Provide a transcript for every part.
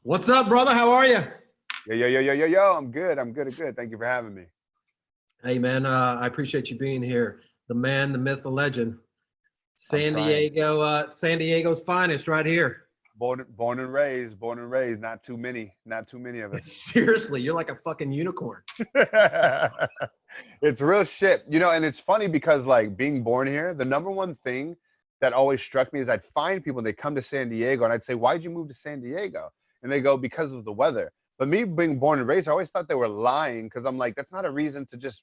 What's up, brother? How are you? Yo. I'm good. Thank you for having me. Hey, man, I appreciate you being here. The man, the myth, the legend. I'm trying. San Diego's finest right here. Born and raised. Not too many of us. Seriously, you're like a fucking unicorn. It's real shit. And it's funny because like being born here, the number one thing that always struck me is I'd find people and they come to San Diego and I'd say, "Why'd you move to San Diego?" And they go, "Because of the weather." But me being born and raised, I always thought they were lying because I'm like, that's not a reason to just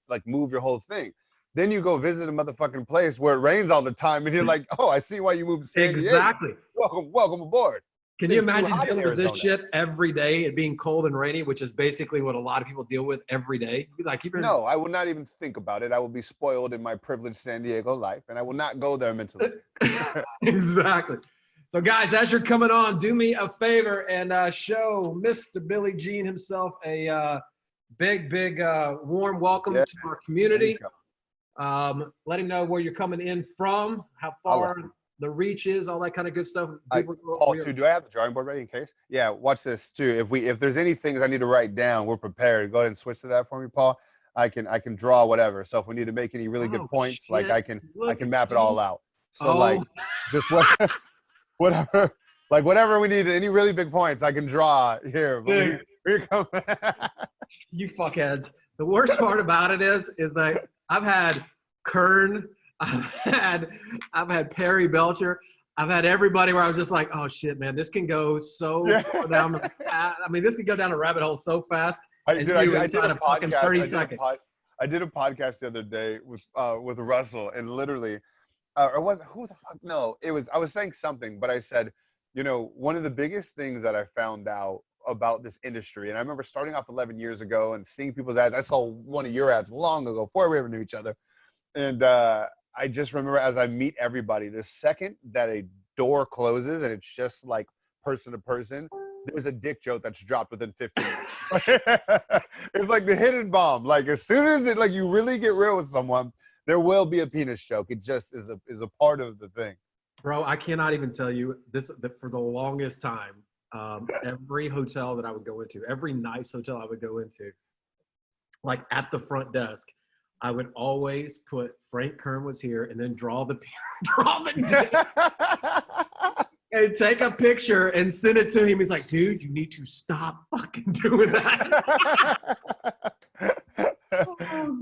like move your whole thing. Then you go visit a motherfucking place where it rains all the time, and you're like, "Oh, I see why you moved to San Diego. Exactly. Welcome aboard." Can you imagine dealing with this shit every day, it being cold and rainy, which is basically what a lot of people deal with every day? No, I will not even think about it. I will be spoiled in my privileged San Diego life, and I will not go there mentally. Exactly. So, guys, as you're coming on, do me a favor and show Mr. Billy Jean himself a big warm welcome to our community. Let him know where you're coming in from, how far the reach is, all that kind of good stuff. Paul, too, do I have the drawing board ready in case? Yeah, watch this too. If there's any things I need to write down, we're prepared. Go ahead and switch to that for me, Paul. I can draw whatever. So if we need to make any really good points, shit. Like I can map it all out. So like just whatever, like whatever we need, any really big points, I can draw here. Here you come. You fuckheads. The worst part about it is that I've had Kern, I've had Perry Belcher, I've had everybody where I was just like, oh shit, man, this can go so far down. I mean, this can go down a rabbit hole so fast. I did a podcast. I did a podcast the other day with Russell, and literally, or was who the fuck? No, it was. I was saying something, but I said, one of the biggest things that I found out about this industry, and I remember starting off 11 years ago and seeing people's ads. I saw one of your ads long ago, before we ever knew each other, and I just remember as I meet everybody, the second that a door closes and it's just like person to person, there's a dick joke that's dropped within 15 minutes. It's like the hidden bomb. Like as soon as it, like you really get real with someone, there will be a penis joke. It just is a part of the thing. Bro, I cannot even tell you this for the longest time. Every hotel that I would go into, every nice hotel I would go into, like at the front desk, I would always put Frank Kern was here and then draw the and take a picture and send it to him. He's like, dude, you need to stop fucking doing that.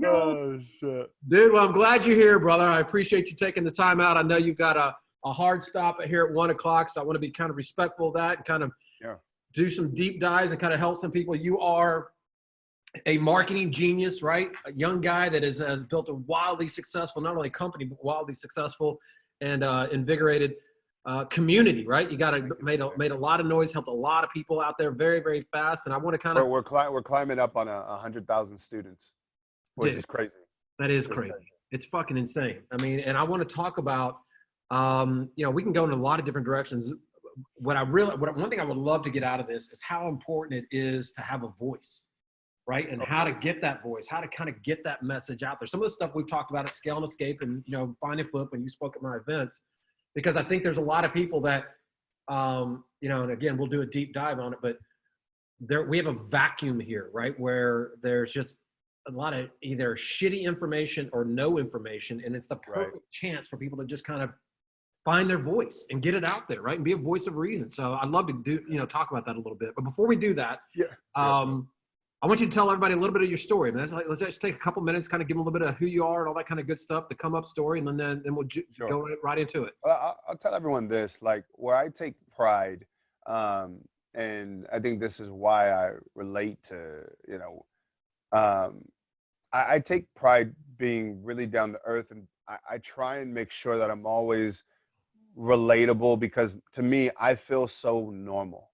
Oh, shit. Dude, well, I'm glad you're here, brother. I appreciate you taking the time out. I know you've got a hard stop here at 1 o'clock, so I want to be kind of respectful of that and kind of do some deep dives and kind of help some people. You are a marketing genius, right? A young guy that has built a wildly successful, not only company, but wildly successful and invigorated community, right? You made a lot of noise, helped a lot of people out there very, very fast. And I want to kind of we're climbing up on 100,000 students, which is crazy. That is crazy. It's fucking insane. I mean, and I want to talk about, we can go in a lot of different directions. One thing I would love to get out of this is how important it is to have a voice, right? And how to get that voice, how to kind of get that message out there. Some of the stuff we've talked about at Scale and Escape and, Find and Flip when you spoke at my events, because I think there's a lot of people that, and again, we'll do a deep dive on it, but we have a vacuum here, right? Where there's just a lot of either shitty information or no information. And it's the perfect chance for people to just kind of find their voice and get it out there, right? And be a voice of reason. So I'd love to talk about that a little bit. But before we do that, I want you to tell everybody a little bit of your story. Man. Let's just take a couple minutes, kind of give them a little bit of who you are and all that kind of good stuff, the come up story, and then we'll go right into it. I'll tell everyone this, like where I take pride, and I think this is why I relate to, I take pride being really down to earth, and I try and make sure that I'm always relatable, because to me, I feel so normal.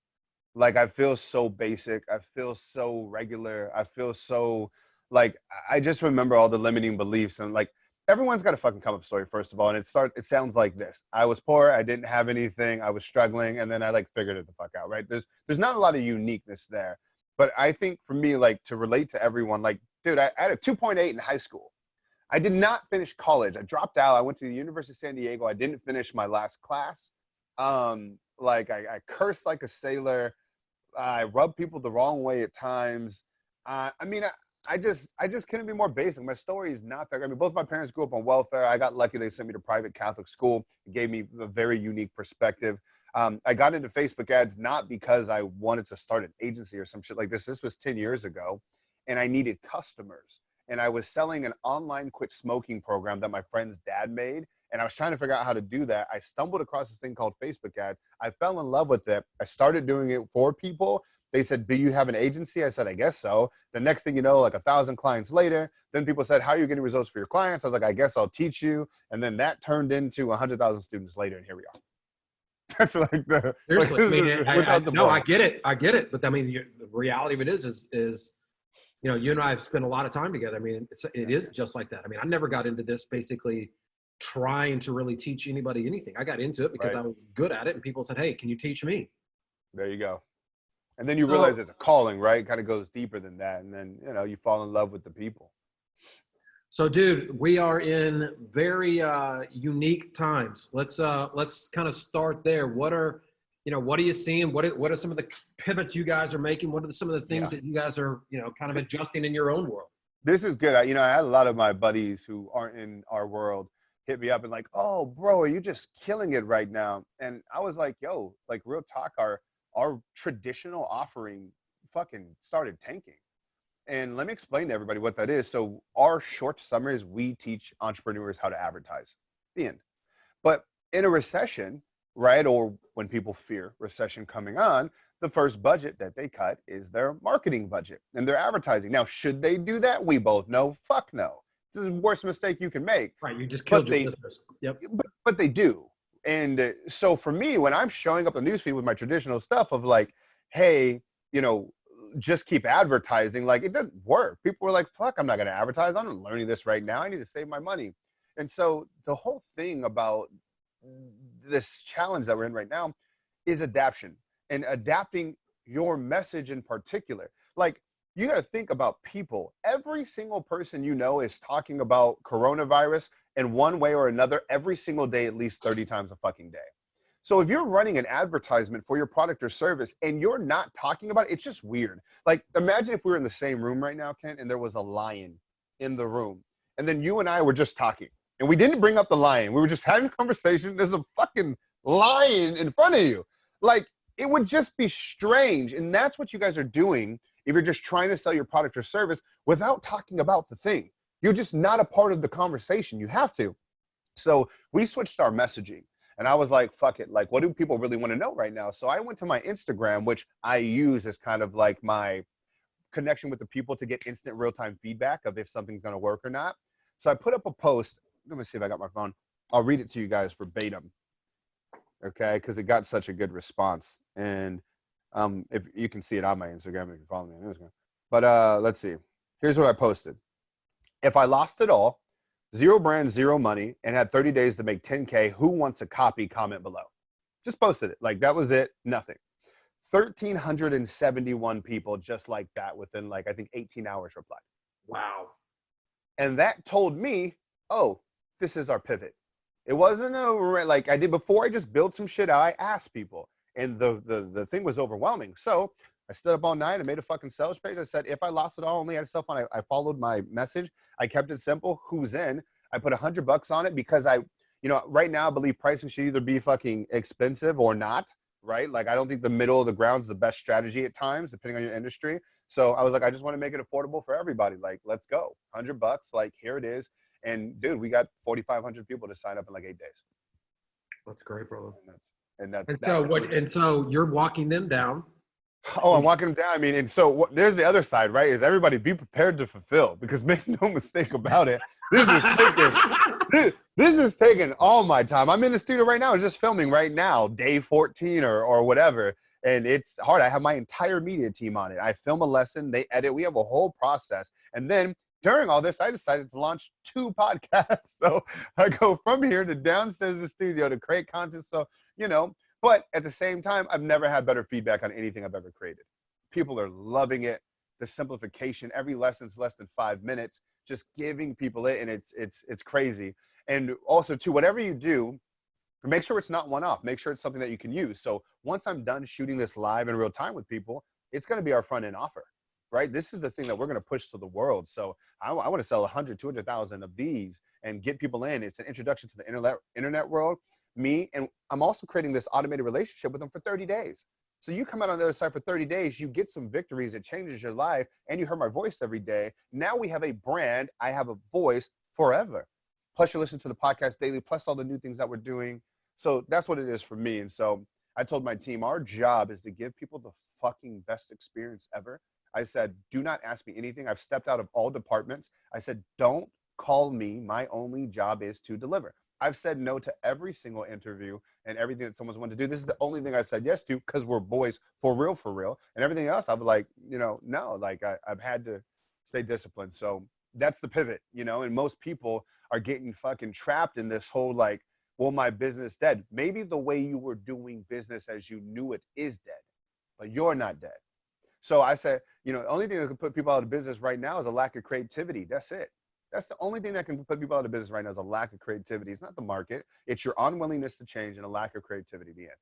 Like I feel so basic. I feel so regular. I feel so like, I just remember all the limiting beliefs, and like everyone's got a fucking come up story, first of all. And it sounds like this. I was poor. I didn't have anything. I was struggling. And then I like figured it the fuck out, right? There's not a lot of uniqueness there. But I think for me, like to relate to everyone, like, dude, I had a 2.8 in high school. I did not finish college. I dropped out. I went to the University of San Diego. I didn't finish my last class. Like I cursed like a sailor. I rub people the wrong way at times. I mean, I just couldn't be more basic. My story is not that. I mean, both my parents grew up on welfare. I got lucky; they sent me to private Catholic school. It gave me a very unique perspective. I got into Facebook ads not because I wanted to start an agency or some shit like this. This was 10 years ago, and I needed customers. And I was selling an online quit smoking program that my friend's dad made. And I was trying to figure out how to do that. I stumbled across this thing called Facebook ads. I fell in love with it. I started doing it for people. They said, do you have an agency? I said, I guess so. The next thing you know, like 1,000 clients later, then people said, how are you getting results for your clients? I was like, I guess I'll teach you. And then that turned into 100,000 students later. And here we are. That's like the seriously. like, I mean, no, I get it. I get it. But I mean, the reality of it is, you know, you and I have spent a lot of time together. I mean, it is just like that. I mean, I never got into this basically trying to really teach anybody anything. I got into it because I was good at it, and people said, hey, can you teach me? There you go. And then you realize it's a calling, right? It kind of goes deeper than that. And then, you know, you fall in love with the people. So, dude, we are in very unique times. Let's kind of start there. What are you seeing? What are some of the pivots you guys are making? What are some of the things that you guys are, you know, kind of adjusting in your own world? This is good. I had a lot of my buddies who aren't in our world hit me up and like, oh, bro, are you just killing it right now? And I was like, yo, like real talk, our traditional offering fucking started tanking. And let me explain to everybody what that is. So our short summers, we teach entrepreneurs how to advertise. The end. But in a recession, right, or when people fear recession coming on, the first budget that they cut is their marketing budget and their advertising. Now, should they do that? We both know, fuck no. This is the worst mistake you can make. Right, you just killed your business. Yep. But they do. And so for me, when I'm showing up on the newsfeed with my traditional stuff of like, hey, you know, just keep advertising, like it doesn't work. People were like, fuck, I'm not going to advertise. I'm not learning this right now. I need to save my money. And so the whole thing about this challenge that we're in right now is adaptation and adapting your message in particular. Like, you got to think about people. Every single person you know is talking about coronavirus in one way or another every single day, at least 30 times a fucking day. So if you're running an advertisement for your product or service and you're not talking about it, it's just weird. Like, imagine if we were in the same room right now, Kent, and there was a lion in the room. And then you and I were just talking. And we didn't bring up the lion. We were just having a conversation. There's a fucking lion in front of you. Like, it would just be strange. And that's what you guys are doing if you're just trying to sell your product or service without talking about the thing. You're just not a part of the conversation. You have to. So we switched our messaging. And I was like, fuck it. Like, what do people really want to know right now? So I went to my Instagram, which I use as kind of like my connection with the people to get instant real-time feedback of if something's going to work or not. So I put up a post. Let me see if I got my phone. I'll read it to you guys verbatim. Okay, because it got such a good response. And if you can see it on my Instagram, if you follow me on Instagram. But let's see. Here's what I posted. If I lost it all, 0 brand, 0 money, and had 30 days to make 10K, who wants a copy? Comment below. Just posted it. Like, that was it. Nothing. 1,371 people just like that within, like, I think 18 hours replied. Wow. And that told me, oh, this is our pivot. It wasn't like I did before. I just built some shit out. I asked people, and the thing was overwhelming. So I stood up all night and made a fucking sales page. I said, if I lost it all, only had a cell phone. I followed my message. I kept it simple. Who's in? I put $100 on it because right now I believe pricing should either be fucking expensive or not, right? Like, I don't think the middle of the ground is the best strategy at times, depending on your industry. So I was like, I just want to make it affordable for everybody. Like, let's go. $100. Like, here it is. And dude, we got 4,500 people to sign up in like 8 days. That's great, brother. And so you're walking them down. Oh, I'm walking them down. I mean, and so there's the other side, right? Is everybody be prepared to fulfill, because make no mistake about it. This is taking all my time. I'm in the studio right now. I'm just filming right now, day 14 or whatever. And it's hard. I have my entire media team on it. I film a lesson, they edit. We have a whole process. And then during all this, I decided to launch 2 podcasts. So I go from here to downstairs in the studio to create content. So, but at the same time, I've never had better feedback on anything I've ever created. People are loving it. The simplification, every lesson's less than 5 minutes, just giving people it. And it's crazy. And also too, whatever you do, Make sure it's not one-off. Make sure it's something that you can use. So once I'm done shooting this live in real time with people, it's going to be our front-end offer, right? This is the thing that we're going to push to the world. So I want to sell 100, 200,000 of these and get people in. It's an introduction to the internet world. And I'm also creating this automated relationship with them for 30 days. So you come out on the other side for 30 days, you get some victories, it changes your life, and you hear my voice every day. Now we have a brand. I have a voice forever. Plus you listen to the podcast daily, plus all the new things that we're doing. So that's what it is for me. And so I told my team, our job is to give people the fucking best experience ever. I said, do not ask me anything. I've stepped out of all departments. I said, don't call me. My only job is to deliver. I've said no to every single interview and everything that someone's wanted to do. This is the only thing I said yes to because we're boys for real, for real. And everything else, I'm like, no, like I've had to stay disciplined. So that's the pivot, and most people are getting fucking trapped in this whole like, well, my business dead. Maybe the way you were doing business as you knew it is dead, but you're not dead. So I said, the only thing that can put people out of business right now is a lack of creativity. That's it. That's the only thing that can put people out of business right now is a lack of creativity. It's not the market. It's your unwillingness to change and a lack of creativity at the end.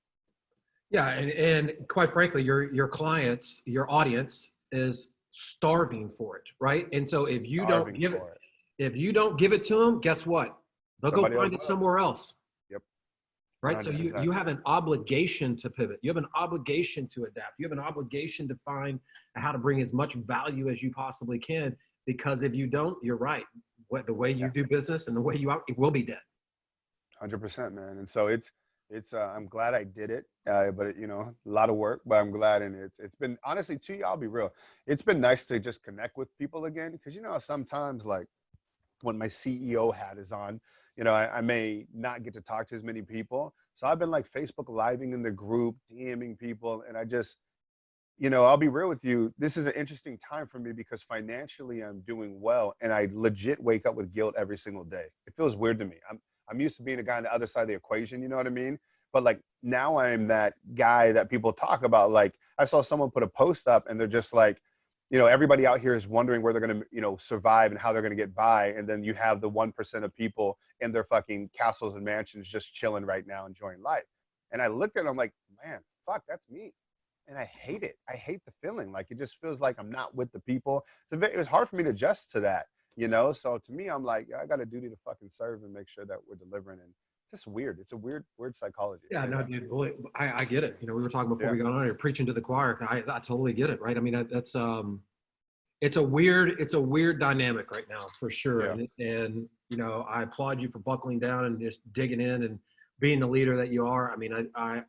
Yeah. And quite frankly, your clients, your audience is starving for it. Right. And so if you don't give it to them, guess what? They'll go find it somewhere else. Yep. Right. 100%. So you have an obligation to pivot. You have an obligation to adapt. You have an obligation to find how to bring as much value as you possibly can. Because if you don't, you're right. The way you do business and the way you it will be dead. 100%, man. And so it's I'm glad I did it, but a lot of work, but I'm glad. And it's been, honestly, to you, I'll be real. It's been nice to just connect with people again. Because, sometimes like when my CEO hat is on, I may not get to talk to as many people. So I've been like Facebook living in the group, DMing people. And I just, I'll be real with you. This is an interesting time for me because financially I'm doing well. And I legit wake up with guilt every single day. It feels weird to me. I'm used to being a guy on the other side of the equation. You know what I mean? But like now I'm that guy that people talk about. Like I saw someone put a post up and they're just like, everybody out here is wondering where they're going to, survive and how they're going to get by. And then you have the 1% of people in their fucking castles and mansions just chilling right now, enjoying life. And I looked at it, I'm like, man, fuck, that's me. And I hate it. I hate the feeling. Like, it just feels like I'm not with the people. So it was hard for me to adjust to that, So to me, I'm like, I got a duty to fucking serve and make sure that we're delivering. And it's just weird. It's a weird psychology. Yeah, no, dude, I get it. We were talking before we got on here, preaching to the choir. I totally get it, right? I mean, that's it's a weird dynamic right now for sure. Yeah. And I applaud you for buckling down and just digging in and being the leader that you are. I mean, I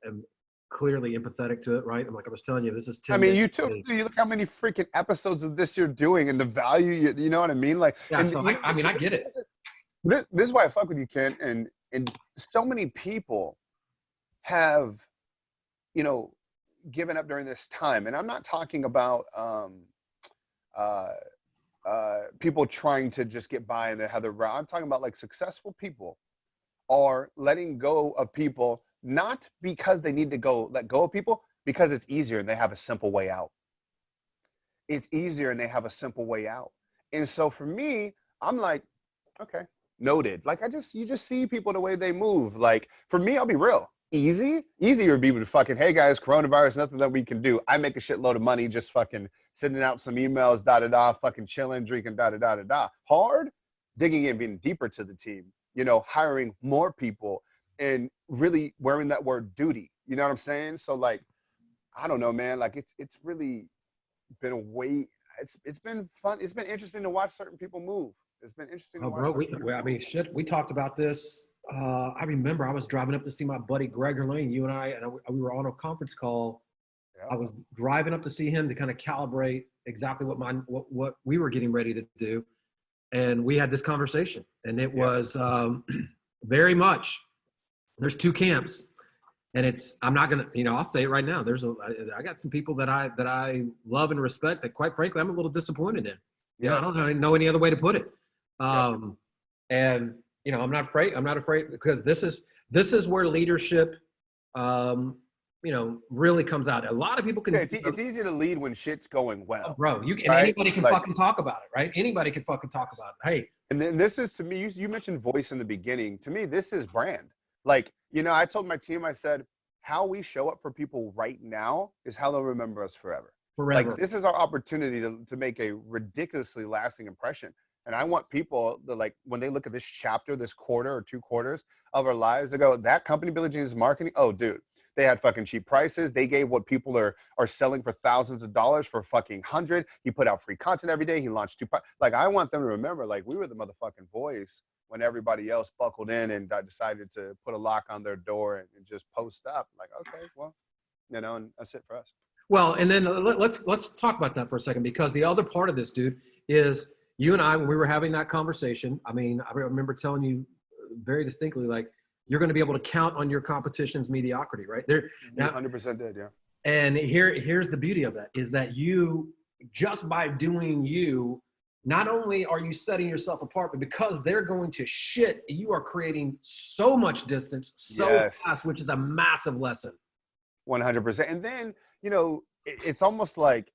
am clearly empathetic to it, right? I'm like I was telling you, this is 10 you look how many freaking episodes of this you're doing and the value, you know what I mean? Like, yeah, and so I get it. This is why I fuck with you, Ken. And so many people have, given up during this time. And I'm not talking about people trying to just get by and they have their route. I'm talking about like successful people are letting go of people, not because they need to let go of people, because it's easier and they have a simple way out. It's easier and they have a simple way out. And so for me, I'm like, okay, noted. Like you just see people the way they move. Like for me, I'll be real. Easier would be to fucking, hey guys, coronavirus, nothing that we can do. I make a shitload of money just fucking sending out some emails, fucking chilling, drinking, Hard, digging in, being deeper to the team, hiring more people and really wearing that word duty. You know what I'm saying? So like, I don't know, man. Like it's really been a way. It's been fun. It's been interesting to watch certain people move. It's been interesting to watch. We talked about this. I remember I was driving up to see my buddy Greg Lane. You and we were on a conference call. Yeah. I was driving up to see him to kind of calibrate exactly what we were getting ready to do, and we had this conversation. And it was very much. There's two camps, and I'm not gonna. I'll say it right now. I got some people that I love and respect that, quite frankly, I'm a little disappointed in. I don't know any other way to put it. And I'm not afraid because this is where leadership, really comes out. A lot of people can. Yeah, it's easy to lead when shit's going well. Oh, bro, anybody can fucking talk about it, right? Anybody can fucking talk about it. Hey. And then this is, to me, you mentioned voice in the beginning. To me, this is brand. Like, you know, I told my team, I said, how we show up for people right now is how they'll remember us forever. Like, Forever. this is our opportunity to make a ridiculously lasting impression. And I want people to, like, when they look at this chapter, this quarter or 2 quarters of our lives, they go, that company, Billie Jean's marketing, oh, dude, they had fucking cheap prices. They gave what people are selling for thousands of dollars for fucking 100. He put out free content every day. He launched 2. Like, I want them to remember, like, we were the motherfucking voice when everybody else buckled in and decided to put a lock on their door and just post up. Like, okay, well, you know, and that's it for us. Well, and then let's talk about that for a second, because the other part of this, dude, is you and I, when we were having that conversation, I mean, I remember telling you very distinctly, like, you're going to be able to count on your competition's mediocrity, right? There, 100% did, yeah. And here's the beauty of that, is that you, just by doing you, not only are you setting yourself apart, but because they're going to shit, you are creating so much distance so fast, which is a massive lesson. 100%. And then, you know, it's almost like,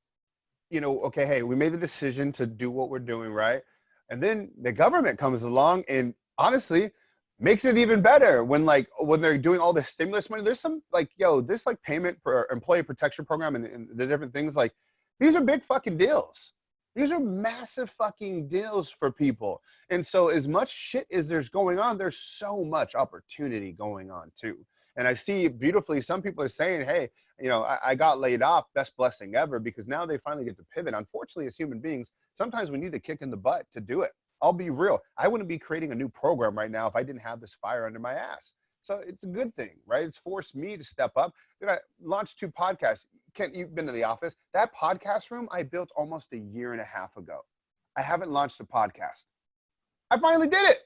you know, okay, hey, we made the decision to do what we're doing, right? And then the government comes along and honestly makes it even better when they're doing all this stimulus money. There's some like, yo, this like payment for employee protection program and the different things, like, these are big fucking deals. These are massive fucking deals for people. And so as much shit as there's going on, there's so much opportunity going on too. And I see beautifully, some people are saying, hey, you know, I got laid off, best blessing ever, because now they finally get to pivot. Unfortunately, as human beings, sometimes we need a kick in the butt to do it. I'll be real. I wouldn't be creating a new program right now if I didn't have this fire under my ass. So it's a good thing, right? It's forced me to step up. Then I launched 2 podcasts. Kent, you've been to the office. That podcast room I built almost a year and a half ago. I haven't launched a podcast. I finally did it.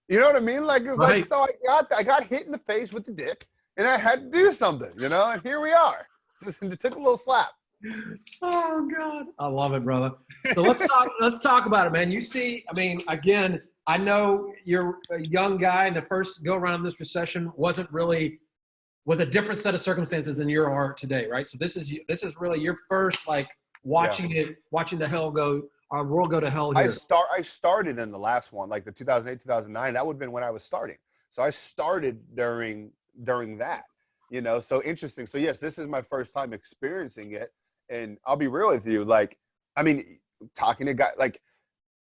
You know what I mean? Like, it's right. Like, so I got hit in the face with the dick and I had to do something, you know, and here we are. It took a little slap. Oh God. I love it, brother. So let's talk about it, man. You see, I mean, again, I know you're a young guy, and the first go around this recession was a different set of circumstances than you are today, right? So this is really your first, like, watching the hell go, our world go to hell here. I started in the last one, like the 2008, 2009. That would have been when I was starting. So I started during that, you know. So interesting. So yes, this is my first time experiencing it, and I'll be real with you. Like, I mean, talking to guys, like,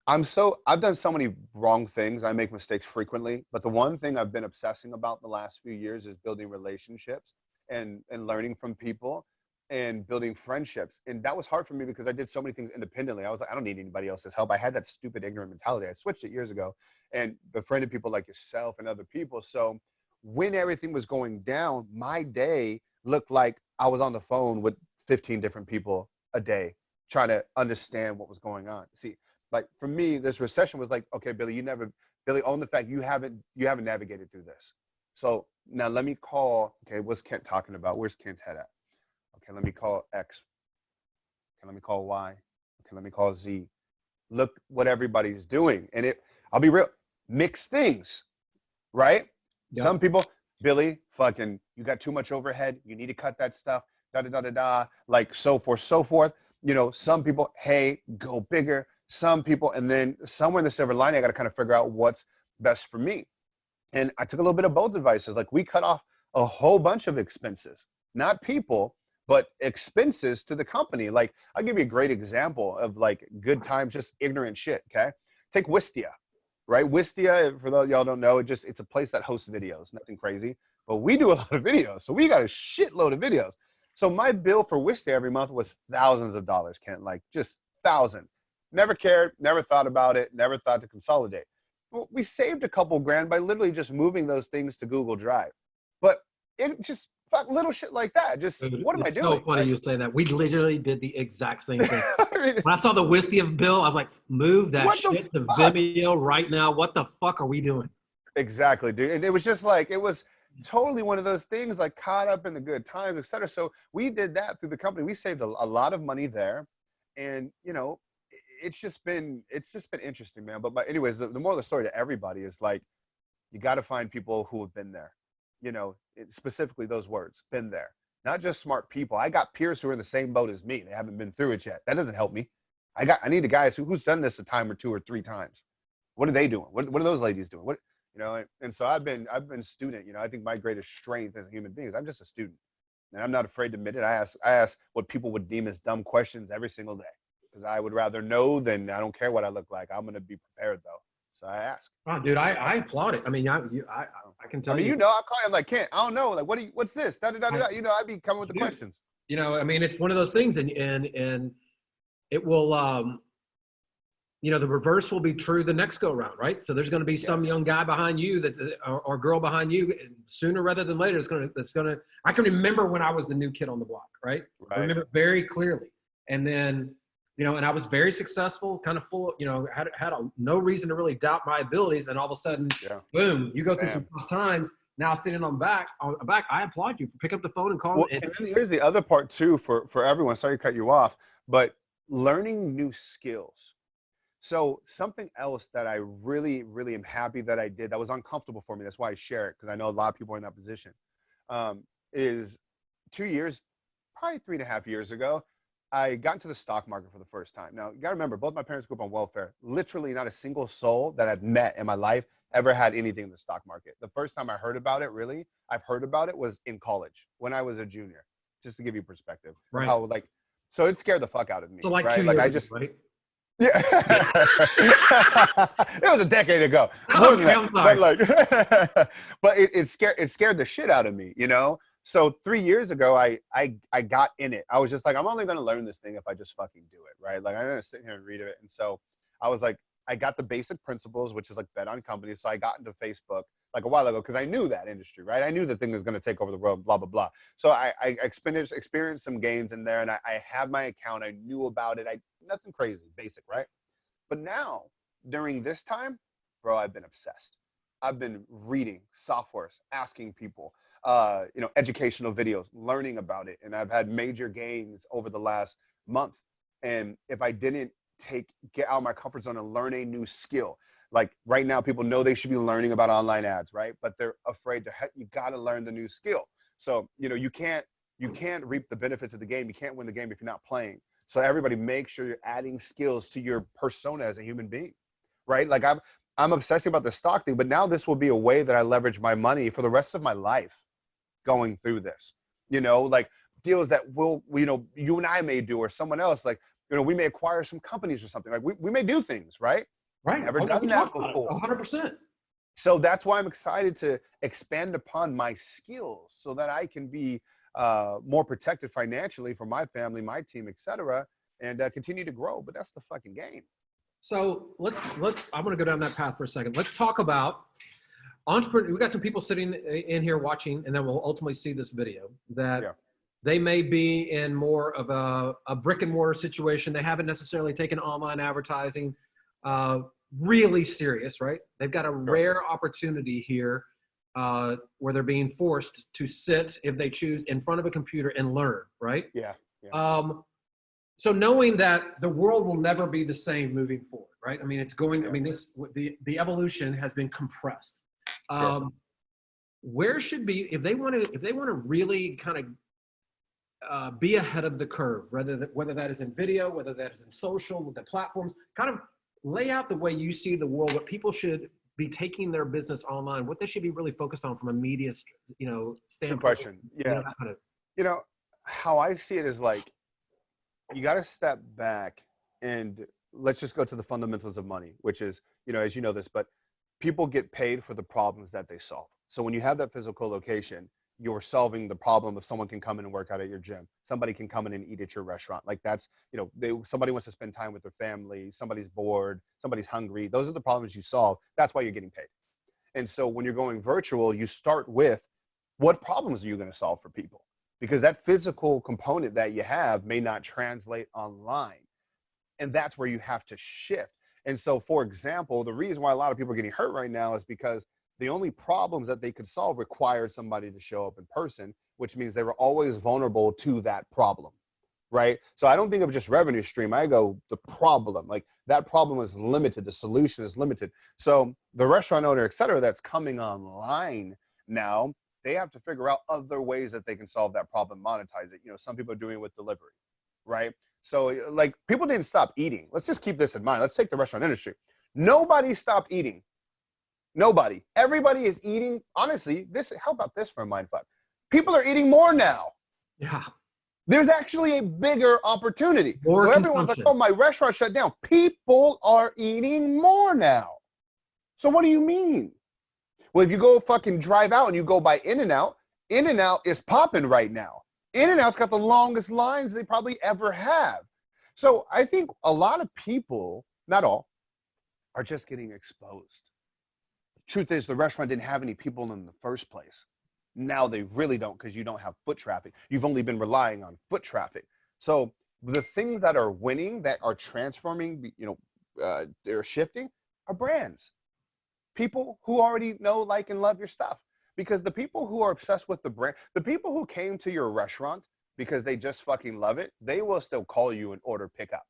I've done so many wrong things. I make mistakes frequently, but the one thing I've been obsessing about the last few years is building relationships and learning from people and building friendships. And that was hard for me because I did so many things independently. I was like, I don't need anybody else's help. I had that stupid ignorant mentality. I switched it years ago and befriended people like yourself and other people. So when everything was going down, my day looked like I was on the phone with 15 different people a day trying to understand what was going on. See, like, for me, this recession was like, okay, Billy, own the fact you haven't navigated through this. So now let me call, okay, what's Kent talking about? Where's Kent's head at? Okay, let me call X. Okay, let me call Y. Okay, let me call Z. Look what everybody's doing. And I'll be real, mixed things, right? Yep. Some people, Billy, fucking, you got too much overhead. You need to cut that stuff, da-da-da-da-da, like so forth. You know, some people, hey, go bigger. Some people, and then somewhere in the silver lining, I got to kind of figure out what's best for me. And I took a little bit of both advices. Like, we cut off a whole bunch of expenses, not people, but expenses to the company. Like, I'll give you a great example of like good times, just ignorant shit. Okay. Take Wistia, right? Wistia, for those y'all don't know, it's a place that hosts videos, nothing crazy, but we do a lot of videos. So we got a shitload of videos. So my bill for Wistia every month was thousands of dollars, Kent, like just thousands. Never cared, never thought about it, never thought to consolidate. Well, we saved a couple grand by literally just moving those things to Google Drive. But it just, fuck, little shit like that. Just, what am I doing? It's so funny you say that. We literally did the exact same thing. I mean, when I saw the Wistia bill, I was like, move that shit to Vimeo right now. What the fuck are we doing? Exactly, dude. And it was just like, it was totally one of those things, like caught up in the good times, et cetera. So we did that through the company. We saved a lot of money there. And, you know, it's just been interesting, man. But anyways, the moral of the story to everybody is like, you got to find people who have been there, you know, specifically those words, been there, not just smart people. I got peers who are in the same boat as me. They haven't been through it yet. That doesn't help me. I need the guys who's done this a time or 2 or 3 times. What are they doing? What are those ladies doing? you know, and so I've been student, you know. I think my greatest strength as a human being is I'm just a student, and I'm not afraid to admit it. I ask what people would deem as dumb questions every single day, because I would rather know than I don't care what I look like. I'm going to be prepared though. So I ask. Oh, dude, I applaud it. I mean, I can tell you. You know, I call you. I'm like, Kent, I don't know. Like, what's this? Da, da, da, da. You know, I'd be coming with the questions. You know, I mean, it's one of those things, and it will, you know, the reverse will be true the next go round, right? So there's going to be some young guy behind you or girl behind you, and sooner rather than later, that's going to. I can remember when I was the new kid on the block, right? I remember it very clearly, and then, you know, and I was very successful, kind of full, you know, had no reason to really doubt my abilities, and all of a sudden, boom, you go through some tough times. Now sitting on the back, I applaud you for picking up the phone and calling. Well, and then here's the other part too for everyone. Sorry to cut you off, but learning new skills. So something else that I really, really am happy that I did that was uncomfortable for me. That's why I share it, because I know a lot of people are in that position. Is 2 years, probably 3.5 years ago, I got into the stock market for the first time. Now, you got to remember, both my parents grew up on welfare. Literally not a single soul that I've met in my life ever had anything in the stock market. The first time I heard about it, I've heard about it, was in college when I was a junior, just to give you perspective. Right. How, like, so it scared the fuck out of me. So like right? 2 like years I ago, just, right? Yeah. It was a decade ago. More than that. But like, but it scared the shit out of me, you know? So 3 years ago, I got in it. I was just like, I'm only going to learn this thing if I just fucking do it, right? Like, I'm going to sit here and read it. And so I was like, I got the basic principles, which is like bet on companies. So I got into Facebook like a while ago because I knew that industry, right? I knew the thing was going to take over the world, blah, blah, blah. So I experienced some gains in there, and I had my account. I knew about it. Nothing crazy, basic, right? But now, during this time, bro, I've been obsessed. I've been reading softwares, asking people, you know, educational videos, learning about it. And I've had major gains over the last month. And if I didn't get out of my comfort zone and learn a new skill, like right now, people know they should be learning about online ads, right? But they're afraid you got to learn the new skill. So, you know, you can't reap the benefits of the game. You can't win the game if you're not playing. So everybody, make sure you're adding skills to your persona as a human being, right? Like I'm obsessing about the stock thing, but now this will be a way that I leverage my money for the rest of my life going through this, you know, like deals that you know, you and I may do, or someone else, like, you know, we may acquire some companies or something. Like we may do things, right? Right. Never done that before. 100%. So that's why I'm excited to expand upon my skills so that I can be more protected financially for my family, my team, etc., and continue to grow. But that's the fucking game. So let's. I'm going to go down that path for a second. Let's talk about entrepreneur. We got some people sitting in here watching, and then we'll ultimately see this video that they may be in more of a brick and mortar situation. They haven't necessarily taken online advertising really serious, right? They've got a rare opportunity here where they're being forced to sit, if they choose, in front of a computer and learn, right? Yeah. So knowing that the world will never be the same moving forward, right? I mean, it's going. I mean, the evolution has been compressed. Where should be if they want to really kind of be ahead of the curve, whether that is in video, whether that is in social, with the platforms, kind of lay out the way you see the world, what people should be taking their business online, what they should be really focused on from a media, you know, standpoint. Good question. Yeah. You know, how I see it is like, you got to step back and let's just go to the fundamentals of money, which is, you know, as you know this, but people get paid for the problems that they solve. So when you have that physical location, you're solving the problem of someone can come in and work out at your gym. Somebody can come in and eat at your restaurant. Like that's, you know, somebody wants to spend time with their family. Somebody's bored. Somebody's hungry. Those are the problems you solve. That's why you're getting paid. And so when you're going virtual, you start with what problems are you going to solve for people? Because that physical component that you have may not translate online. And that's where you have to shift. And so, for example, the reason why a lot of people are getting hurt right now is because the only problems that they could solve required somebody to show up in person, which means they were always vulnerable to that problem, right? So I don't think of just revenue stream. I go the problem, like that problem is limited. The solution is limited. So the restaurant owner, et cetera, that's coming online now, they have to figure out other ways that they can solve that problem, monetize it. You know, some people are doing it with delivery, right? So like people didn't stop eating. Let's just keep this in mind. Let's take the restaurant industry. Nobody stopped eating Nobody. Everybody is eating. Honestly, how about this for a mindfuck? People are eating more now. Yeah. There's actually a bigger opportunity. More so everyone's like, oh, my restaurant shut down. People are eating more now. So what do you mean? Well, if you go fucking drive out and you go by In-N-Out, In-N-Out is popping right now. In-N-Out's got the longest lines they probably ever have. So I think a lot of people, not all, are just getting exposed. Truth is, the restaurant didn't have any people in the first place. Now they really don't, because you don't have foot traffic. You've only been relying on foot traffic. So the things that are winning, that are transforming, they're shifting, are brands. People who already know, like, and love your stuff. Because the people who are obsessed with the brand, the people who came to your restaurant because they just fucking love it, they will still call you and order pickup.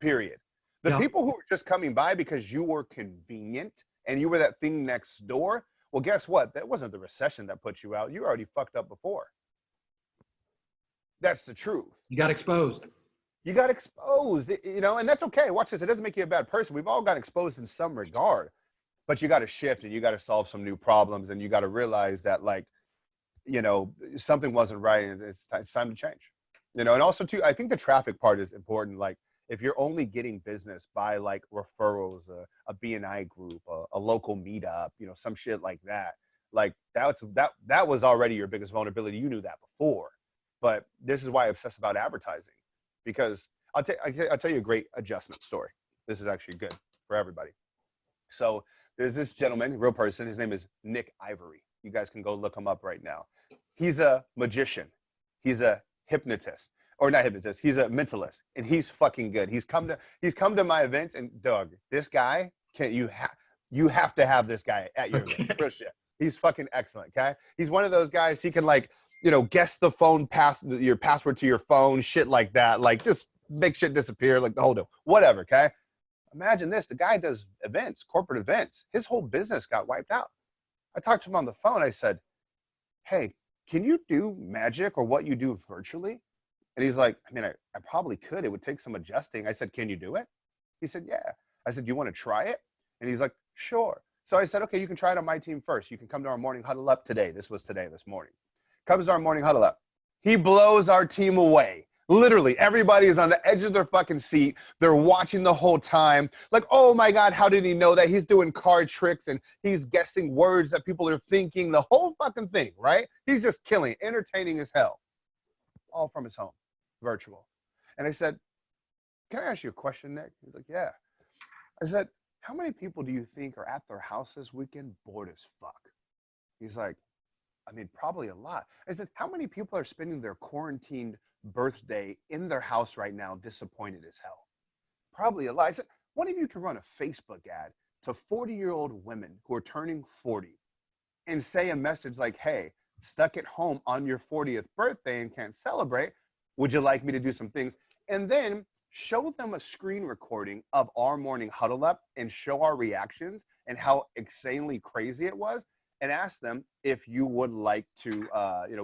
Period. The people who are just coming by because you were convenient and you were that thing next door, well, guess what? That wasn't the recession that put you out. You were already fucked up before. That's the truth. You got exposed. You got exposed, and that's okay. Watch this. It doesn't make you a bad person. We've all got exposed in some regard. But you got to shift and you got to solve some new problems, and you got to realize that, something wasn't right, and it's time to change. And also too, I think the traffic part is important. Like, if you're only getting business by like referrals, a BNI group, a local meetup, some shit like that, like that was already your biggest vulnerability. You knew that before, but this is why I obsess about advertising, because I'll tell you a great adjustment story. This is actually good for everybody. So there's this gentleman, real person. His name is Nick Ivory. You guys can go look him up right now. He's a magician. He's a hypnotist. Or not hypnotist, he's a mentalist, and he's fucking good. He's come to my events, and Doug, this guy, you have to have this guy at your event. Real shit. He's fucking excellent, okay? He's one of those guys, he can guess the phone your password to your phone, shit like that, like just make shit disappear, like the whole deal. Whatever, okay? Imagine this, the guy does events, corporate events. His whole business got wiped out. I talked to him on the phone. I said, hey, can you do magic or what you do virtually? And he's like, I probably could. It would take some adjusting. I said, can you do it? He said, yeah. I said, do you want to try it? And he's like, sure. So I said, okay, you can try it on my team first. You can come to our morning huddle up today. This morning. Comes to our morning huddle up. He blows our team away. Literally, everybody is on the edge of their fucking seat. They're watching the whole time. Like, oh my God, how did he know that? He's doing card tricks and he's guessing words that people are thinking. The whole fucking thing, right? He's just killing, entertaining as hell. All from his home. Virtual. And I said, can I ask you a question, Nick? He's like, yeah. I said, how many people do you think are at their house this weekend bored as fuck? He's like, probably a lot. I said, how many people are spending their quarantined birthday in their house right now disappointed as hell? Probably a lot. I said, what if you could run a Facebook ad to 40-year-old women who are turning 40 and say a message like, hey, stuck at home on your 40th birthday and can't celebrate, would you like me to do some things? And then show them a screen recording of our morning huddle up and show our reactions and how insanely crazy it was, and ask them if you would like to,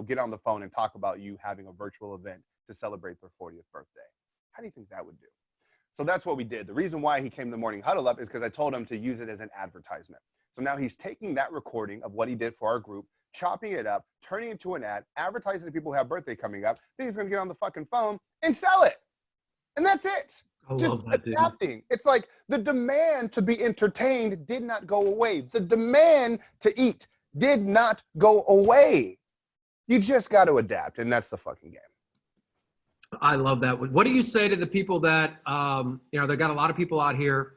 get on the phone and talk about you having a virtual event to celebrate their 40th birthday. How do you think that would do? So that's what we did. The reason why he came to the morning huddle up is because I told him to use it as an advertisement. So now he's taking that recording of what he did for our group, chopping it up, turning it into an ad, advertising to people who have birthday coming up. Then he's going to get on the fucking phone and sell it. And that's it. Just adapting. Dude. It's like the demand to be entertained did not go away. The demand to eat did not go away. You just got to adapt, and that's the fucking game. I love that. What do you say to the people that, they got a lot of people out here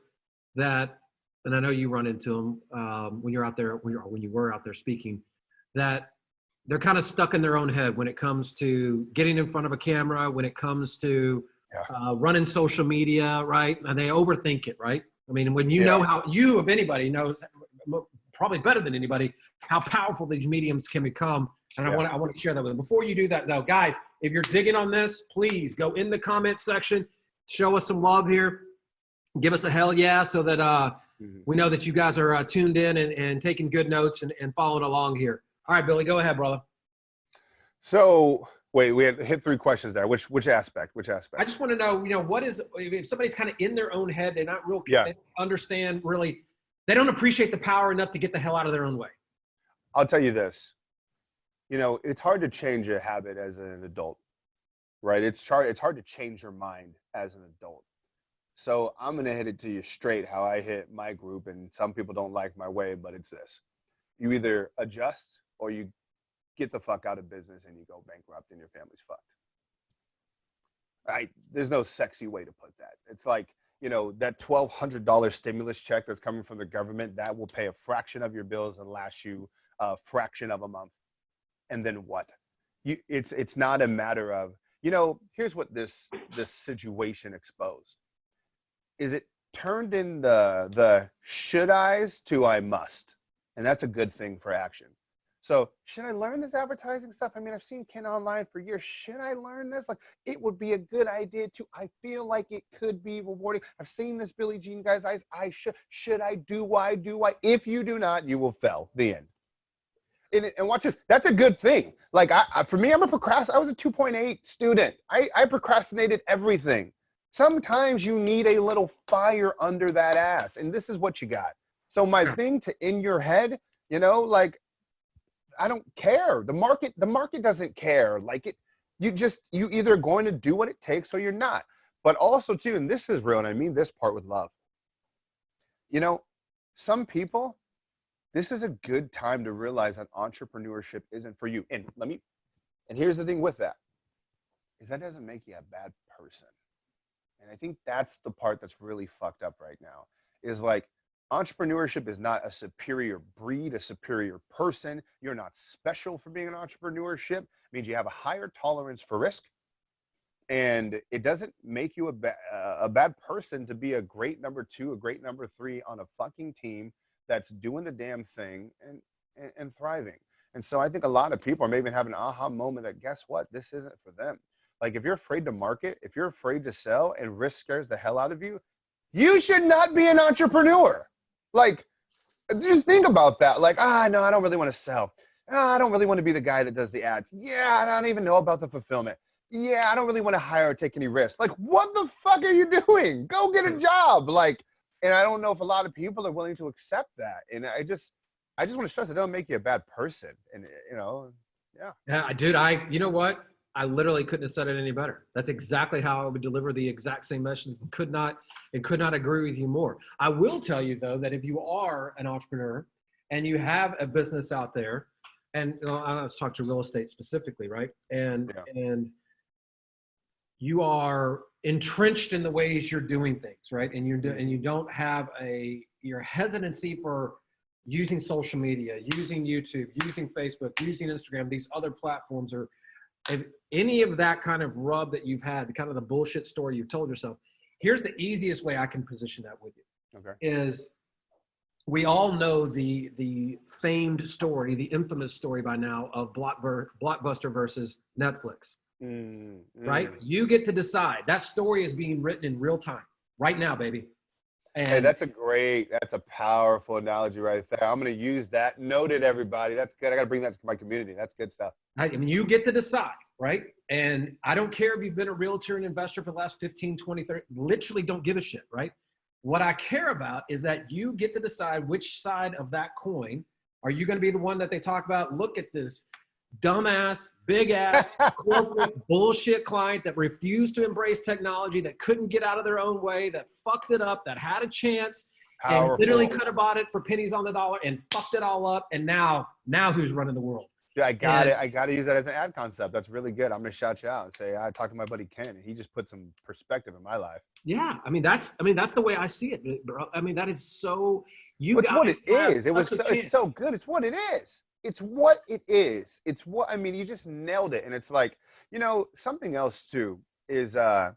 that, and I know you run into them when you're out there, when you were out there speaking, that they're kind of stuck in their own head when it comes to getting in front of a camera, when it comes to running social media, right? And they overthink it, right? I mean, when you know how you, if anybody, knows probably better than anybody, how powerful these mediums can become. And I want to share that with them. Before you do that, though, guys, if you're digging on this, please go in the comment section, show us some love here, give us a hell yeah, so that we know that you guys are tuned in and taking good notes and following along here. All right, Billy, go ahead, brother. So wait, we had hit 3 questions there. Which aspect? I just want to know, what is, if somebody's kind of in their own head, they're not real, they don't understand really They don't appreciate the power enough to get the hell out of their own way. I'll tell you this. It's hard to change a habit as an adult, right? It's hard to change your mind as an adult. So I'm going to hit it to you straight how I hit my group, and some people don't like my way, but it's this. You either adjust or you get the fuck out of business and you go bankrupt and your family's fucked. Right? There's no sexy way to put that. It's like, that $1,200 stimulus check that's coming from the government, that will pay a fraction of your bills and last you a fraction of a month. And then what? It's not a matter of, here's what this situation exposed. Is it turned in the should I's to I must. And that's a good thing for action. So should I learn this advertising stuff? I mean, I've seen Ken online for years. Should I learn this? Like, it would be a good idea to. I feel like it could be rewarding. I've seen this Billie Jean guy's eyes. I should. Should I do? Why do I? If you do not, you will fail. The end. And watch this. That's a good thing. Like, for me, I'm a procrastinator. I was a 2.8 student. I procrastinated everything. Sometimes you need a little fire under that ass, and this is what you got. So my thing to in your head, like, I don't care. The market doesn't care. Like, you either going to do what it takes or you're not. But also too, and this is real, and I mean this part with love. Some people, this is a good time to realize that entrepreneurship isn't for you. And here's the thing with that, is that doesn't make you a bad person. And I think that's the part that's really fucked up right now, is like, entrepreneurship is not a superior breed, a superior person. You're not special for being an entrepreneurship. It means you have a higher tolerance for risk. And it doesn't make you a bad person to be a great number 2, a great number 3 on a fucking team that's doing the damn thing and thriving. And so I think a lot of people are maybe having an aha moment that, guess what? This isn't for them. Like, if you're afraid to market, if you're afraid to sell and risk scares the hell out of you, you should not be an entrepreneur. Like, just think about that. Like, no, I don't really want to sell. I don't really want to be the guy that does the ads. Yeah, I don't even know about the fulfillment. Yeah, I don't really want to hire or take any risks. Like, what the fuck are you doing? Go get a job. Like, and I don't know if a lot of people are willing to accept that. And I just want to stress it doesn't make you a bad person. And, yeah. Yeah, dude, you know what? I literally couldn't have said it any better. That's exactly how I would deliver the exact same message. Could not agree with you more. I will tell you, though, that if you are an entrepreneur and you have a business out there, and let's talk to real estate specifically, right? And you are entrenched in the ways you're doing things, right? And you don't have your hesitancy for using social media, using YouTube, using Facebook, using Instagram, these other platforms, or if any of that kind of rub that you've had, the kind of the bullshit story you've told yourself, here's the easiest way I can position that with you. Okay. Is we all know the famed story, the infamous story by now of Blockbuster versus Netflix, right? You get to decide. That story is being written in real time right now, baby. And hey, that's a powerful analogy right there. I'm going to use that. Noted, everybody. That's good. I got to bring that to my community. That's good stuff. I mean, you get to decide, right? And I don't care if you've been a realtor and investor for the last 15, 20, 30, literally don't give a shit, right? What I care about is that you get to decide which side of that coin. Are you going to be the one that they talk about? Look at this dumbass, big ass, corporate bullshit client that refused to embrace technology, that couldn't get out of their own way, that fucked it up, that had a chance and literally could have bought it for pennies on the dollar and fucked it all up. And now who's running the world? Yeah, I got it. I got to use that as an ad concept. That's really good. I'm going to shout you out and say, I talked to my buddy Ken, and he just put some perspective in my life. Yeah. I mean, that's the way I see it, bro. I mean, that is so, it's what it is. It's so good. It's what it is. It's what it is. I mean, you just nailed it. And it's like, something else too is, I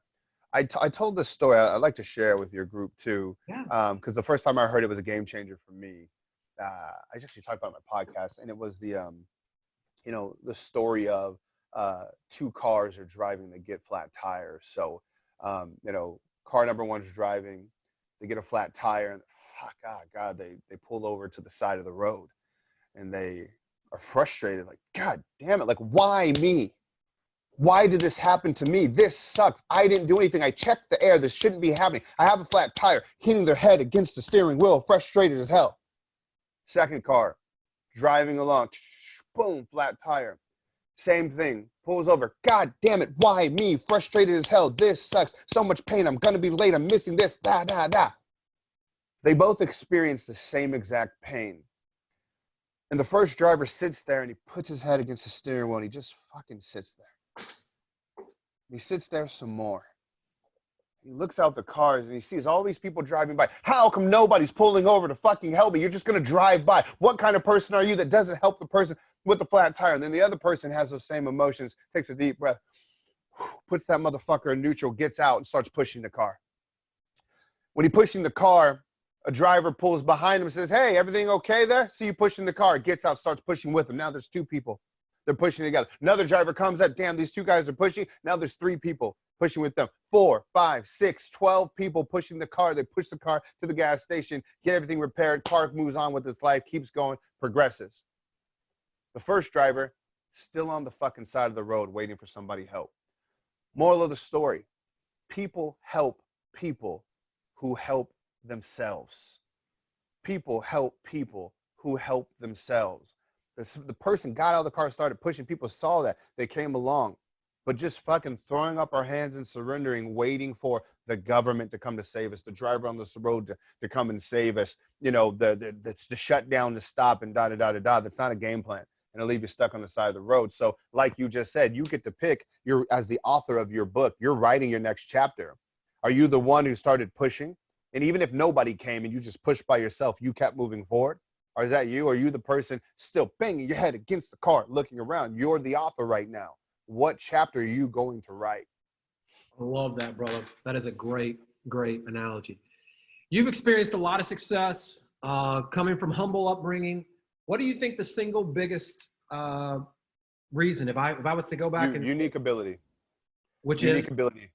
told this story. I'd like to share it with your group too. Yeah. Because the first time I heard it was a game changer for me. I actually talked about it on my podcast, and it was the story of 2 cars are driving to get flat tires. So, car number 1's driving, they get a flat tire, and they pull over to the side of the road, and they are frustrated, like, God damn it, like, why me? Why did this happen to me? This sucks. I didn't do anything. I checked the air. This shouldn't be happening. I have a flat tire, hitting their head against the steering wheel, frustrated as hell. Second car, driving along, boom, flat tire. Same thing, pulls over. God damn it, why me? Frustrated as hell. This sucks. So much pain. I'm gonna be late. I'm missing this. Da, da, da. They both experience the same exact pain. And the first driver sits there and he puts his head against the steering wheel and he just fucking sits there. He sits there some more. He looks out the cars and he sees all these people driving by. How come nobody's pulling over to fucking help me? You're just going to drive by. What kind of person are you that doesn't help the person with the flat tire? And then the other person has those same emotions, takes a deep breath, puts that motherfucker in neutral, gets out and starts pushing the car. When he's pushing the car, a driver pulls behind him and says, hey, everything okay there? See you pushing the car. Gets out, starts pushing with him. Now there's two people. They're pushing together. Another driver comes up. Damn, these two guys are pushing. Now there's three people pushing with them. 4, 5, 6, 12 people pushing the car. They push the car to the gas station, get everything repaired. Car moves on with its life, keeps going, progresses. The first driver, still on the fucking side of the road waiting for somebody help. Moral of the story, people help people who help themselves. People help people who help themselves. The person got out of the car, started pushing. People saw that. They came along. But just fucking throwing up our hands and surrendering, waiting for the government to come to save us, the driver on this road to come and save us, you know, the shut down, to stop, and da-da-da-da-da. That's not a game plan. And it'll leave you stuck on the side of the road. So like you just said, you get to pick, as the author of your book, you're writing your next chapter. Are you the one who started pushing? And even if nobody came and you just pushed by yourself, you kept moving forward? Or is that you? Are you the person still banging your head against the car, looking around? You're the author right now. What chapter are you going to write? I love that, brother. That is a great, great analogy. You've experienced a lot of success coming from humble upbringing. What do you think the single biggest reason, if I was to go back unique ability, which unique is ability,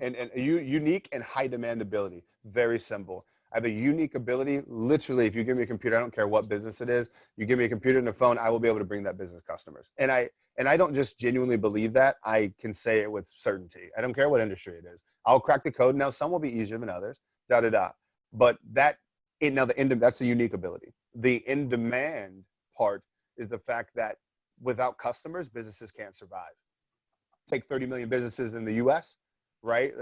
and unique and high demand ability. Very simple. I have a unique ability. Literally, if you give me a computer, I don't care what business it is, you give me a computer and a phone, I will be able to bring that business customers. And I don't just genuinely believe that. I can say it with certainty. I don't care what industry it is. I'll crack the code. Now, some will be easier than others. Da da da. But that's the unique ability. The in-demand part is the fact that without customers, businesses can't survive. Take 30 million businesses in the U.S., right?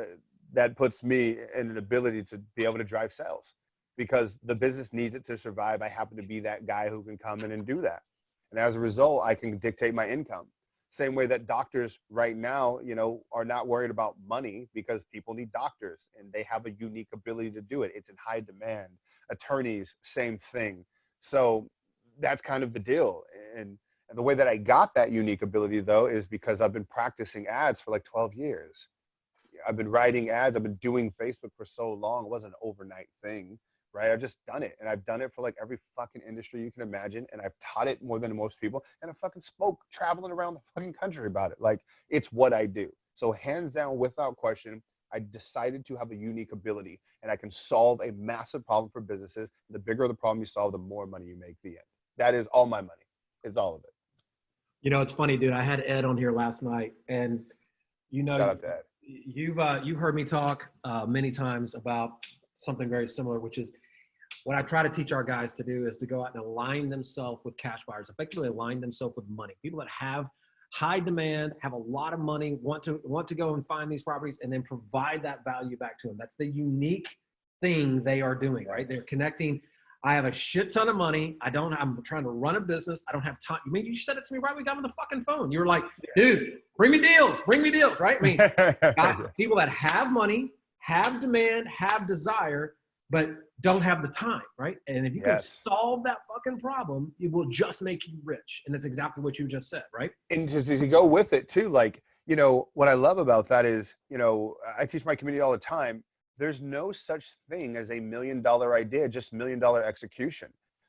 That puts me in an ability to be able to drive sales because the business needs it to survive. I happen to be that guy who can come in and do that. And as a result, I can dictate my income. Same way that doctors right now, you know, are not worried about money because people need doctors and they have a unique ability to do it. It's in high demand. Attorneys, same thing. So that's kind of the deal. And the way that I got that unique ability, though, is because I've been practicing ads for like 12 years. I've been writing ads. I've been doing Facebook for so long. It wasn't an overnight thing, right? I've just done it. And I've done it for like every fucking industry you can imagine. And I've taught it more than most people. And I fucking spoke traveling around the fucking country about it. Like, it's what I do. So hands down, without question, I decided to have a unique ability and I can solve a massive problem for businesses. The bigger the problem you solve, the more money you make. The end. That is all my money. It's all of it. You know, it's funny, dude. I had Ed on here last night, and you know, shout out to Ed. You've heard me talk many times about something very similar, which is what I try to teach our guys to do is to go out and align themselves with cash buyers, effectively align themselves with money. People that have high demand, have a lot of money, want to go and find these properties, and then provide that value back to them. That's the unique thing they are doing, right? They're connecting. I have a shit ton of money. I'm trying to run a business. I don't have time. I mean, you said it to me right when we got on the fucking phone. You were like, dude, bring me deals, right? I mean, people that have money, have demand, have desire, but don't have the time, right? And if you can solve that fucking problem, it will just make you rich. And that's exactly what you just said, right? And to go with it too, like, you know, what I love about that is, you know, I teach my community all the time. There's no such thing as $1 million idea, just $1 million execution.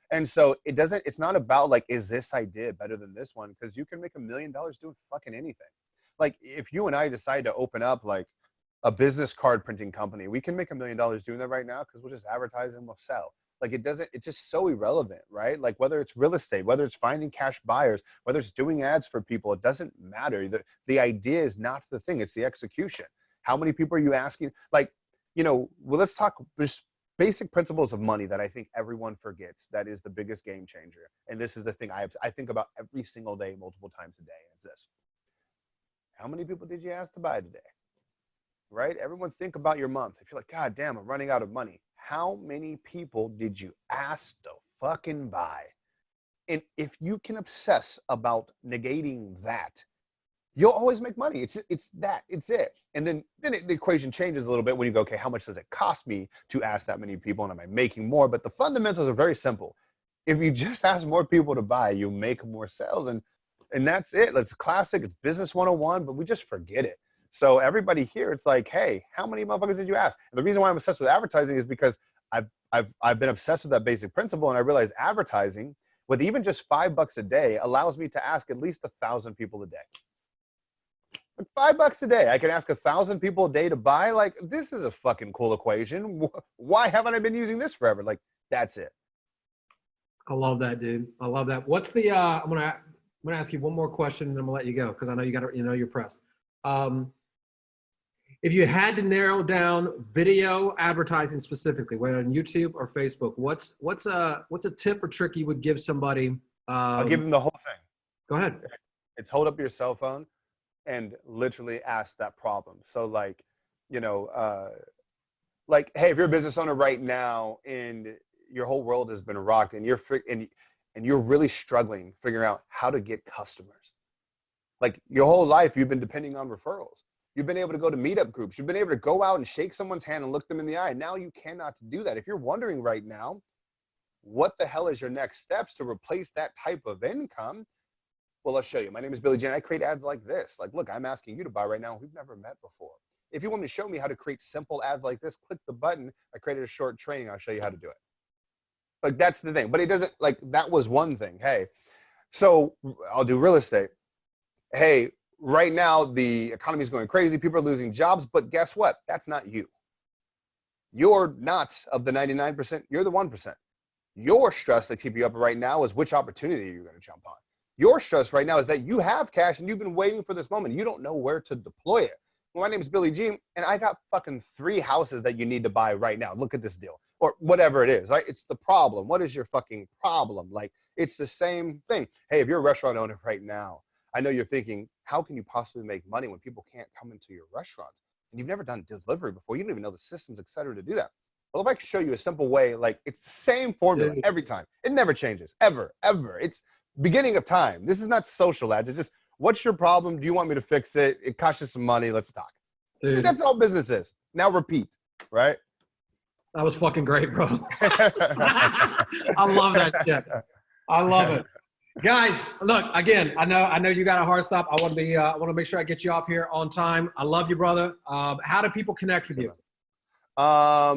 And so it's not about like, is this idea better than this one? Because you can make $1 million doing fucking anything. Like if you and I decide to open up like a business card printing company, we can make $1 million doing that right now because we'll just advertise and we'll sell. Like it's just so irrelevant, right? Like whether it's real estate, whether it's finding cash buyers, whether it's doing ads for people, it doesn't matter. The idea is not the thing, it's the execution. How many people are you asking? Like, well, let's talk just basic principles of money that I think everyone forgets. That is the biggest game changer. And this is the thing I think about every single day, multiple times a day. It's this. How many people did you ask to buy today? Right? Everyone think about your month. If you're like, God damn, I'm running out of money. How many people did you ask to fucking buy? And if you can obsess about negating that, you'll always make money. It's it. And then the equation changes a little bit when you go, okay, how much does it cost me to ask that many people? And am I making more? But the fundamentals are very simple. If you just ask more people to buy, you make more sales. And that's it. It's classic. It's business 101, but we just forget it. So everybody here, it's like, hey, how many motherfuckers did you ask? And the reason why I'm obsessed with advertising is because I've been obsessed with that basic principle, and I realized advertising with even just $5 a day allows me to ask at least 1,000 people a day. Like $5 a day, I can ask 1,000 people a day to buy. Like, this is a fucking cool equation. Why haven't I been using this forever? Like, that's it. I love that, dude. I love that. What's the? I'm gonna ask you one more question, and then I'm gonna let you go because I know you're pressed. If you had to narrow down video advertising specifically, whether on YouTube or Facebook, what's a tip or trick you would give somebody? I'll give them the whole thing. Go ahead. It's hold up your cell phone and literally ask that problem. So like, like, hey, if you're a business owner right now and your whole world has been rocked and you're really struggling figuring out how to get customers. Like your whole life, you've been depending on referrals. You've been able to go to meetup groups. You've been able to go out and shake someone's hand and look them in the eye. Now you cannot do that. If you're wondering right now, what the hell is your next steps to replace that type of income? Well, I'll show you. My name is Billy J. I create ads like this. Like, look, I'm asking you to buy right now. We've never met before. If you want me to show me how to create simple ads like this, click the button. I created a short training. I'll show you how to do it. Like, that's the thing. But it doesn't, like, that was one thing. Hey, so I'll do real estate. Hey, right now, the economy is going crazy. People are losing jobs. But guess what? That's not you. You're not of the 99%. You're the 1%. Your stress that keep you up right now is which opportunity you're going to jump on. Your stress right now is that you have cash and you've been waiting for this moment. You don't know where to deploy it. Well, my name is Billy G, and I got fucking 3 houses that you need to buy right now. Look at this deal. Or whatever it is, right? It's the problem. What is your fucking problem? Like, it's the same thing. Hey, if you're a restaurant owner right now, I know you're thinking, how can you possibly make money when people can't come into your restaurants? And you've never done delivery before. You don't even know the systems, et cetera, to do that. Well, if I could show you a simple way, like it's the same formula every time. It never changes, ever, ever. It's beginning of time. This is not social ads. It's just, what's your problem? Do you want me to fix it? It costs you some money. Let's talk. See, that's all business is. Now repeat, right? That was fucking great, bro. I love that shit. I love it. Guys, look, again, I know you got a hard stop. I want to make sure I get you off here on time. I love you, brother. How do people connect with you? I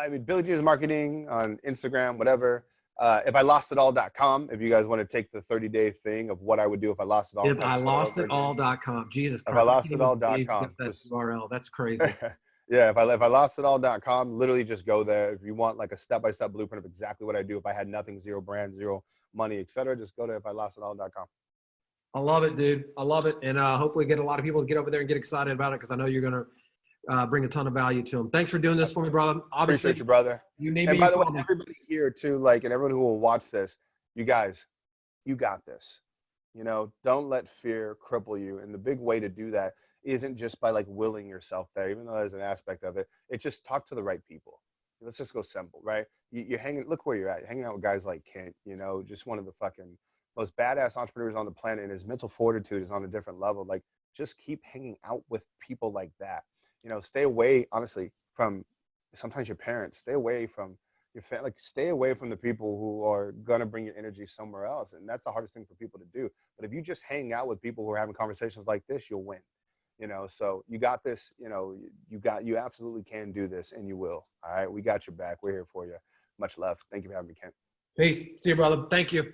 mean, Billy G's Marketing on Instagram, whatever. If I lost it all.com, if you guys want to take the 30-day thing of what I would do if I lost it all. If I lost it all.com. Jesus Christ. If I lost it all.com. That URL. That's crazy. Yeah, if I lost it all.com, literally just go there. If you want like a step-by-step blueprint of exactly what I do, if I had nothing, 0 brand, 0 money, etc., just go to if I lost it all.com. I love it, dude. I love it. And hopefully get a lot of people to get over there and get excited about it because I know you're going to bring a ton of value to them. Thanks for doing this for me, brother. Obviously, appreciate you, brother. You need me. And by the way, everybody here too, like, and everyone who will watch this, you guys, you got this. Don't let fear cripple you. And the big way to do that isn't just by like willing yourself there, even though there's an aspect of it. It's just talk to the right people. Let's just go simple, right? You're hanging, look where you're at. You're hanging out with guys like Kent, just one of the fucking most badass entrepreneurs on the planet, and his mental fortitude is on a different level. Like, just keep hanging out with people like that. Stay away, honestly, from sometimes your parents. Stay away from your family. Like, stay away from the people who are going to bring your energy somewhere else. And that's the hardest thing for people to do. But if you just hang out with people who are having conversations like this, you'll win. So you got this, you absolutely can do this, and you will. All right. We got your back. We're here for you. Much love. Thank you for having me, Kent. Peace. See you, brother. Thank you.